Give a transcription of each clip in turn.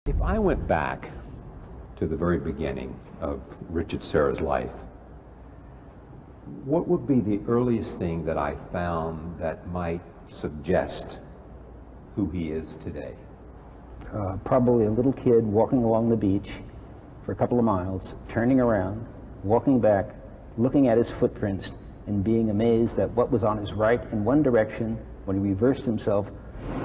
If I went back to the very beginning of Richard Serra's life, what would be the earliest thing that I found that might suggest who he is today? Probably a little kid walking along the beach for a couple of miles, turning around, walking back, looking at his footprints, and being amazed that what was on his right in one direction, when he reversed himself,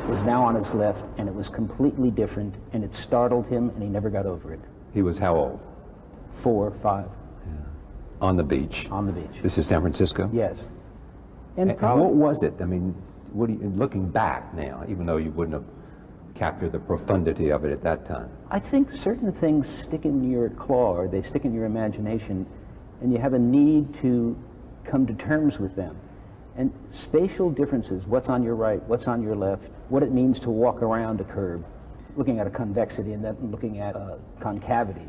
was now on his left, and it was completely different, and it startled him, and he never got over it. He was how old? 4, 5. Yeah. On the beach? On the beach. This is San Francisco? Yes. And what was it? I mean, looking back now, even though you wouldn't have captured the profundity of it at that time. I think certain things stick in your claw, or they stick in your imagination, and you have a need to come to terms with them. And spatial differences, what's on your right, what's on your left, what it means to walk around a curve, looking at a convexity and then looking at a concavity,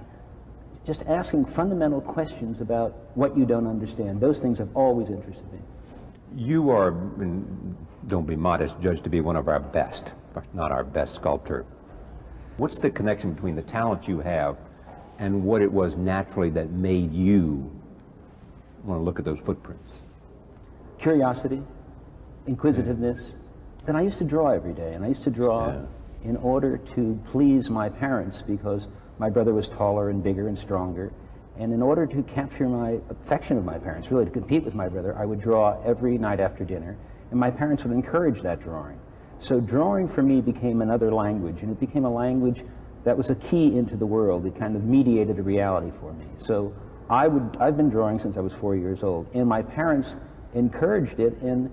just asking fundamental questions about what you don't understand. Those things have always interested me. You are, don't be modest, judged to be one of our best, not our best sculptor. What's the connection between the talent you have and what it was naturally that made you want to look at those footprints? Curiosity, inquisitiveness. Then I used to draw every day, and I used to draw in order to please my parents, because my brother was taller and bigger and stronger. And in order to capture my affection of my parents, really to compete with my brother, I would draw every night after dinner, and my parents would encourage that drawing. So drawing for me became another language, and it became a language that was a key into the world. It kind of mediated a reality for me. So I've been drawing since I was 4 years old, and my parents encouraged it, and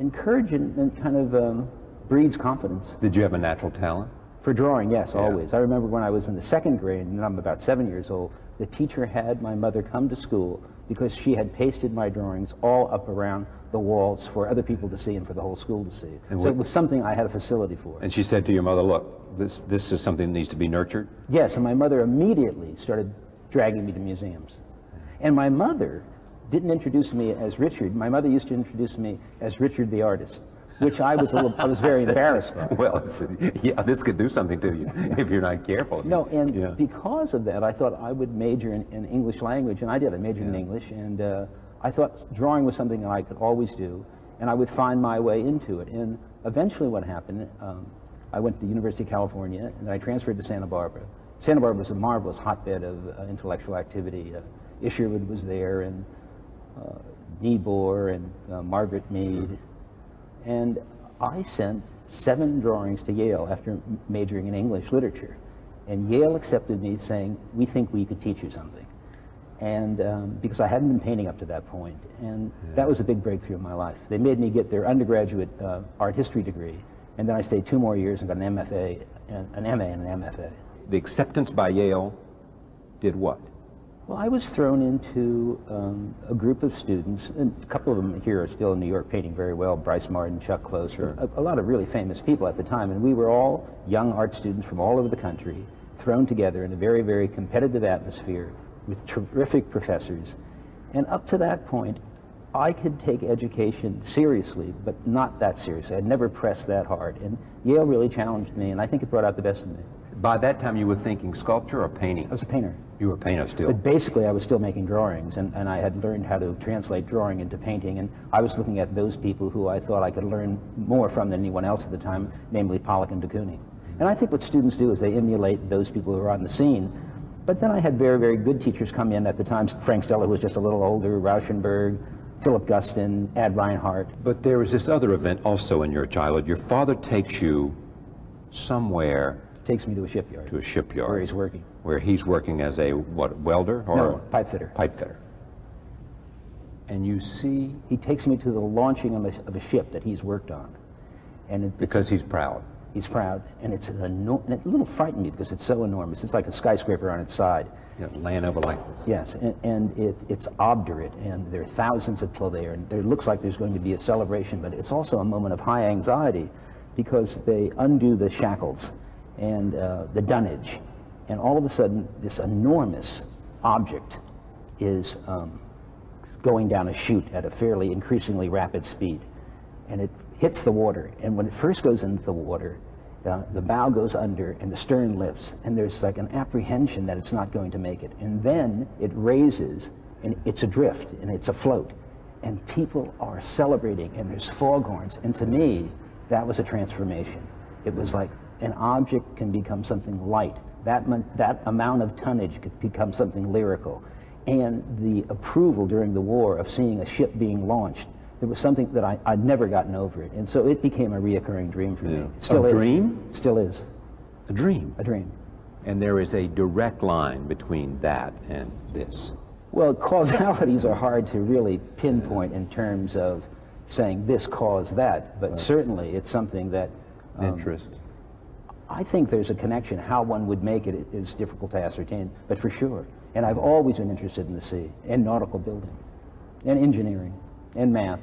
encouragement kind of breeds confidence. Did you have a natural talent? For drawing, yes, always. I remember when I was in the 2nd grade, and I'm about 7 years old, the teacher had my mother come to school because she had pasted my drawings all up around the walls for other people to see and for the whole school to see. So it was something I had a facility for. And she said to your mother, look, this is something that needs to be nurtured? Yes, and my mother immediately started dragging me to museums. And my mother didn't introduce me as Richard. My mother used to introduce me as Richard the artist, which I was very embarrassed by. Well, this could do something to you if you're not careful. No, and because of that, I thought I would major in English language, and I did. I majored in English, and I thought drawing was something that I could always do, and I would find my way into it. And eventually what happened, I went to the University of California, and then I transferred to Santa Barbara. Santa Barbara was a marvelous hotbed of intellectual activity. Isherwood was there, and Niebuhr, and Margaret Mead. And I sent 7 drawings to Yale after majoring in English literature. And Yale accepted me, saying, we think we could teach you something. And because I hadn't been painting up to that point. And that was a big breakthrough in my life. They made me get their undergraduate art history degree. And then I stayed 2 more years and got an MFA, an MA and an MFA. The acceptance by Yale did what? Well, I was thrown into a group of students, and a couple of them here are still in New York painting very well, Bryce Martin, Chuck Close, a lot of really famous people at the time, and we were all young art students from all over the country, thrown together in a very, very competitive atmosphere with terrific professors. And up to that point, I could take education seriously, but not that seriously. I'd never pressed that hard, and Yale really challenged me, and I think it brought out the best in me. By that time you were thinking sculpture or painting? I was a painter. You were a painter still? But basically I was still making drawings, and I had learned how to translate drawing into painting, and I was looking at those people who I thought I could learn more from than anyone else at the time, namely Pollock and de Kooning. And I think what students do is they emulate those people who are on the scene. But then I had very, very good teachers come in at the time. Frank Stella, who was just a little older, Rauschenberg, Philip Guston, Ad Reinhardt. But there was this other event also in your childhood. Your father takes you somewhere. Takes me to a shipyard. To a shipyard. Where he's working. Where he's working as a, what, welder? Or no, pipe fitter. Pipe fitter. And you see... He takes me to the launching of a ship that he's worked on. And because he's proud. He's proud, and it's and it a little frightened me because it's so enormous. It's like a skyscraper on its side. Yeah, laying over like this. Yes, and it's obdurate, and there are thousands of people there, and there looks like there's going to be a celebration, but it's also a moment of high anxiety because they undo the shackles and the dunnage, and all of a sudden this enormous object is going down a chute at a fairly increasingly rapid speed, and it hits the water, and when it first goes into the water, the bow goes under and the stern lifts, and there's like an apprehension that it's not going to make it. And then it raises, and it's adrift, and it's afloat. And people are celebrating, and there's foghorns. And to me, that was a transformation. It was like an object can become something light. That amount of tonnage could become something lyrical. And the approval during the war of seeing a ship being launched, there was something that I'd never gotten over it. And so it became a reoccurring dream for me. It still is. Dream? It still is. A dream? A dream. And there is a direct line between that and this. Well, causalities are hard to really pinpoint in terms of saying this caused that, but certainly it's something that... interest. I think there's a connection. How one would make it is difficult to ascertain, but for sure. And I've always been interested in the sea, and nautical building, and engineering, and math,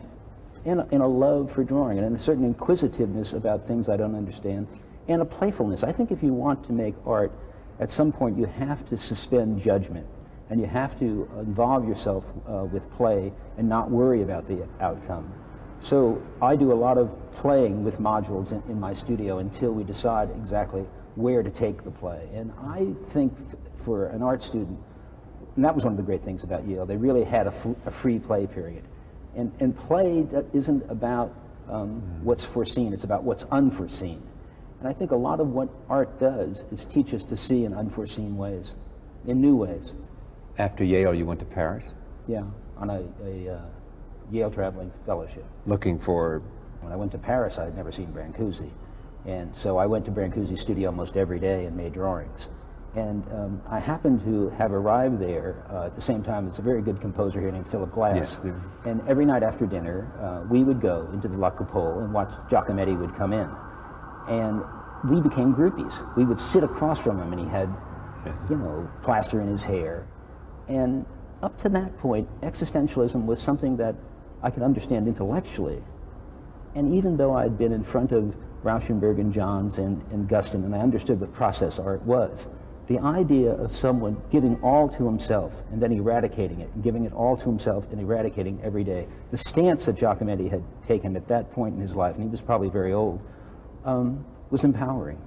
and a love for drawing, and a certain inquisitiveness about things I don't understand, and a playfulness. I think if you want to make art, at some point you have to suspend judgment, and you have to involve yourself with play and not worry about the outcome. So I do a lot of playing with modules in my studio until we decide exactly where to take the play. And I think for an art student, and that was one of the great things about Yale, they really had a free play period. And play that isn't about what's foreseen, it's about what's unforeseen. And I think a lot of what art does is teach us to see in unforeseen ways, in new ways. After Yale, you went to Paris? Yeah, on a Yale traveling fellowship. Looking for... When I went to Paris, I had never seen Brancusi. And so I went to Brancusi's studio almost every day and made drawings. And I happened to have arrived there at the same time as a very good composer here named Philip Glass. Yes. And every night after dinner, we would go into the La Coupole and watch Giacometti would come in. And we became groupies. We would sit across from him, and he had, you know, plaster in his hair. And up to that point, existentialism was something that I could understand intellectually. And even though I'd been in front of Rauschenberg and Johns and Guston, and I understood what process art was, the idea of someone giving all to himself and then eradicating it, and giving it all to himself and eradicating every day, the stance that Giacometti had taken at that point in his life, and he was probably very old, was empowering.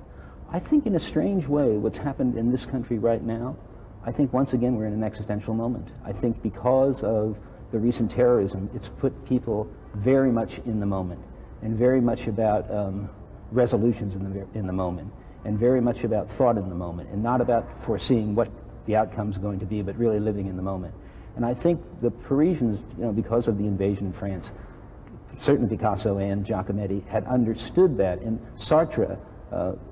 I think in a strange way, what's happened in this country right now, I think once again we're in an existential moment. I think because of the recent terrorism, it's put people very much in the moment, and very much about resolutions in the moment, and very much about thought in the moment, and not about foreseeing what the outcome's going to be, but really living in the moment. And I think the Parisians, you know, because of the invasion in France, certainly Picasso and Giacometti had understood that, and Sartre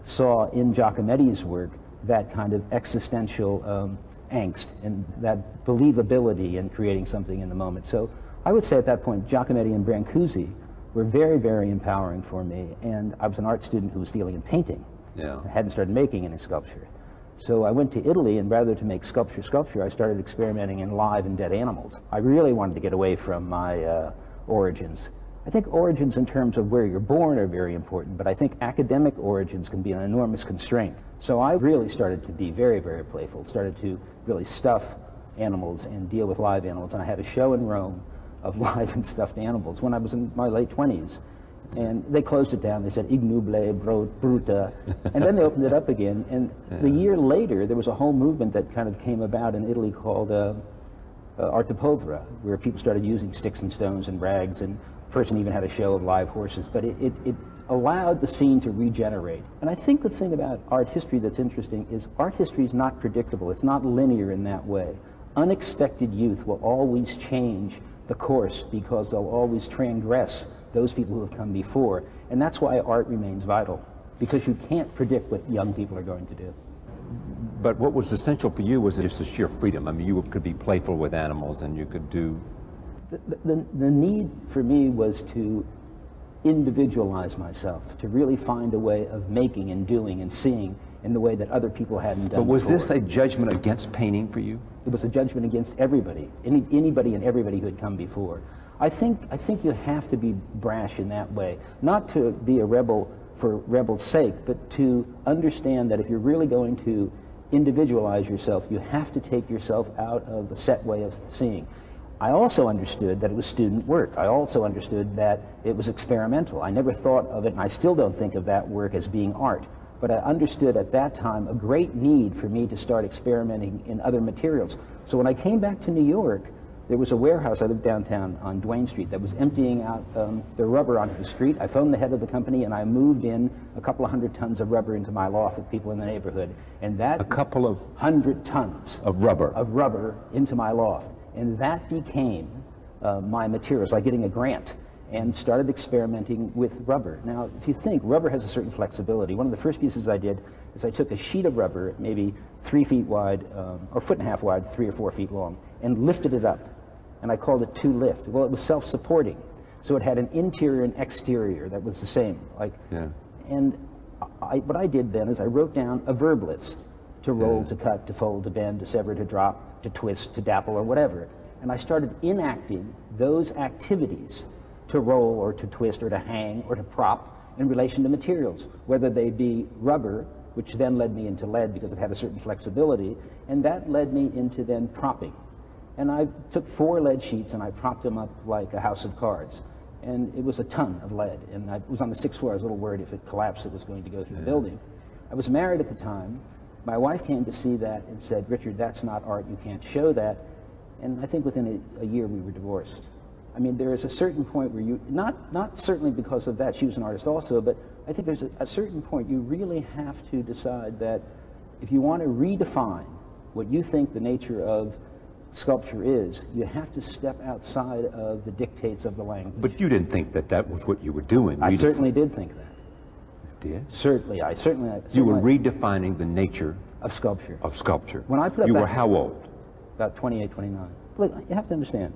saw in Giacometti's work that kind of existential angst and that believability in creating something in the moment. So I would say at that point, Giacometti and Brancusi were very, very empowering for me. And I was an art student who was dealing in painting. Yeah. I hadn't started making any sculpture. So I went to Italy, and rather to make sculpture, I started experimenting in live and dead animals. I really wanted to get away from my origins. I think origins in terms of where you're born are very important, but I think academic origins can be an enormous constraint. So I really started to be very, very playful, started to really stuff animals and deal with live animals. And I had a show in Rome of live and stuffed animals when I was in my late 20s. And they closed it down. They said, ignuble, bruta. And then they opened it up again. And the year later, there was a whole movement that kind of came about in Italy called Arte Povera, where people started using sticks and stones and rags, and a person even had a show of live horses. But it allowed the scene to regenerate. And I think the thing about art history that's interesting is art history is not predictable. It's not linear in that way. Unexpected youth will always change the course because they'll always transgress those people who have come before. And that's why art remains vital, because you can't predict what young people are going to do. But what was essential for you was just the sheer freedom. I mean, you could be playful with animals, and you could do... The need for me was to individualize myself, to really find a way of making and doing and seeing in the way that other people hadn't done. But was before. this a judgment against painting for you? It was a judgment against everybody, anybody and everybody who had come before. I think you have to be brash in that way, not to be a rebel for rebel's sake, but to understand that if you're really going to individualize yourself, you have to take yourself out of the set way of seeing. I also understood that it was student work. I also understood that it was experimental. I never thought of it, and I still don't think of that work as being art. But I understood at that time a great need for me to start experimenting in other materials. So when I came back to New York, there was a warehouse, I lived downtown on Duane Street, that was emptying out the rubber onto the street. I phoned the head of the company and I moved in a couple of 100 tons of rubber into my loft with people in the neighborhood. And that— A couple of— 100 tons. Of rubber. Of rubber into my loft. And that became my materials, like getting a grant, and started experimenting with rubber. Now, if you think, rubber has a certain flexibility. One of the first pieces I did is I took a sheet of rubber, maybe 3 feet wide, or 1.5 feet wide, 3 or 4 feet long, and lifted it up. And I called it 2-lift. Well, it was self-supporting. So it had an interior and exterior that was the same. And what I did then is I wrote down a verb list: to roll, to cut, to fold, to bend, to sever, to drop, to twist, to dapple, or whatever. And I started enacting those activities, to roll or to twist or to hang or to prop, in relation to materials, whether they be rubber, which then led me into lead because it had a certain flexibility, and that led me into then propping. And I took 4 lead sheets and I propped them up like a house of cards. And it was a ton of lead. And it was on the 6th floor. I was a little worried if it collapsed it was going to go through the building. I was married at the time. My wife came to see that and said, "Richard, that's not art. You can't show that." And I think within a year we were divorced. I mean, there is a certain point where you, not certainly because of that, she was an artist also, but I think there's a certain point you really have to decide that if you want to redefine what you think the nature of sculpture is, you have to step outside of the dictates of the language. But you didn't think that that was what you were doing. I certainly did think that. Did? Certainly, You were redefining the nature of sculpture. Of sculpture. When I put up You were how old? About 28, 29. Look, you have to understand,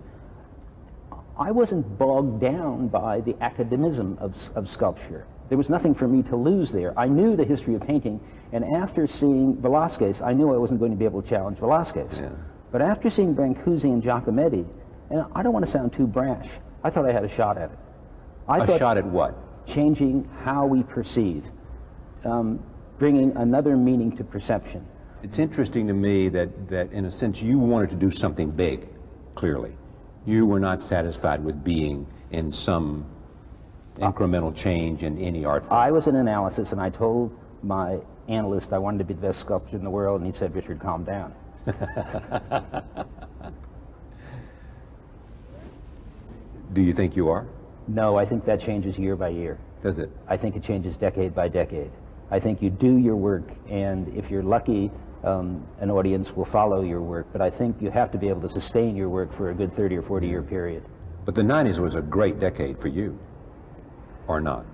I wasn't bogged down by the academism of sculpture. There was nothing for me to lose there. I knew the history of painting, and after seeing Velázquez, I knew I wasn't going to be able to challenge Velázquez. Yeah. But after seeing Brancusi and Giacometti, and I don't want to sound too brash, I thought I had a shot at it. A shot at what? Changing how we perceive, bringing another meaning to perception. It's interesting to me that in a sense you wanted to do something big, clearly. You were not satisfied with being in some incremental change in any art form. I was in analysis, and I told my analyst I wanted to be the best sculptor in the world, and he said, "Richard, calm down." Do you think you are? No, I think that changes year by year. Does it? I think it changes decade by decade. I think you do your work, and if you're lucky, an audience will follow your work, but I think you have to be able to sustain your work for a good 30 or 40-year period. But the 90s was a great decade for you, or not?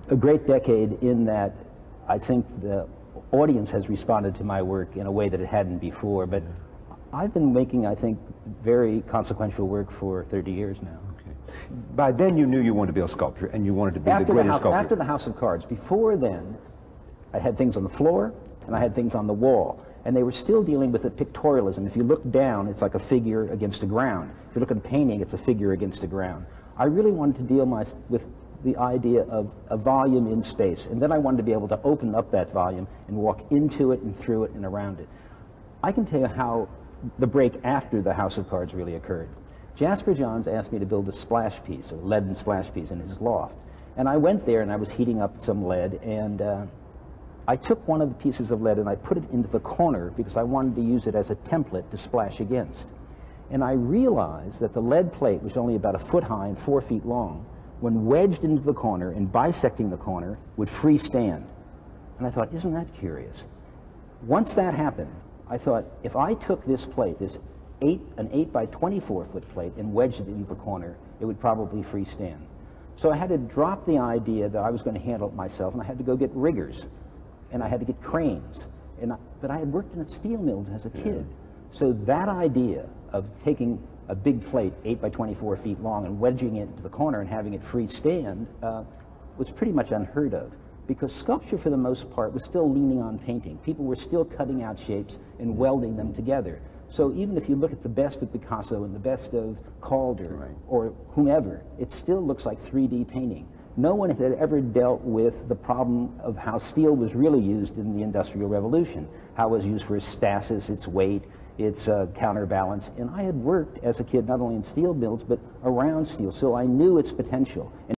A great decade in that I think the audience has responded to my work in a way that it hadn't before, but I've been making, I think, very consequential work for 30 years now. Okay. By then you knew you wanted to be a sculptor, and you wanted to be the greatest sculptor. After the House of Cards. Before then, I had things on the floor, and I had things on the wall. And they were still dealing with the pictorialism. If you look down, it's like a figure against the ground. If you look at a painting, it's a figure against the ground. I really wanted to deal with the idea of a volume in space. And then I wanted to be able to open up that volume and walk into it and through it and around it. I can tell you how the break after the House of Cards really occurred. Jasper Johns asked me to build a splash piece, a leaden splash piece in his loft. And I went there and I was heating up some lead, and I took one of the pieces of lead and I put it into the corner because I wanted to use it as a template to splash against. And I realized that the lead plate was only about 1 foot high and 4 feet long. When wedged into the corner and bisecting the corner, would freestand. And I thought, isn't that curious? Once that happened, I thought, if I took this plate, an 8 by 24 foot plate, and wedged it into the corner, it would probably freestand. So I had to drop the idea that I was going to handle it myself, and I had to go get riggers. And I had to get cranes. But I had worked in steel mills as a kid. So that idea of taking a big plate, 8 by 24 feet long, and wedging it into the corner and having it freestand was pretty much unheard of. Because sculpture, for the most part, was still leaning on painting. People were still cutting out shapes and welding them together. So even if you look at the best of Picasso and the best of Calder or whomever, it still looks like 3D painting. No one had ever dealt with the problem of how steel was really used in the Industrial Revolution, how it was used for its stasis, its weight, its counterbalance. And I had worked as a kid not only in steel mills, but around steel, so I knew its potential. And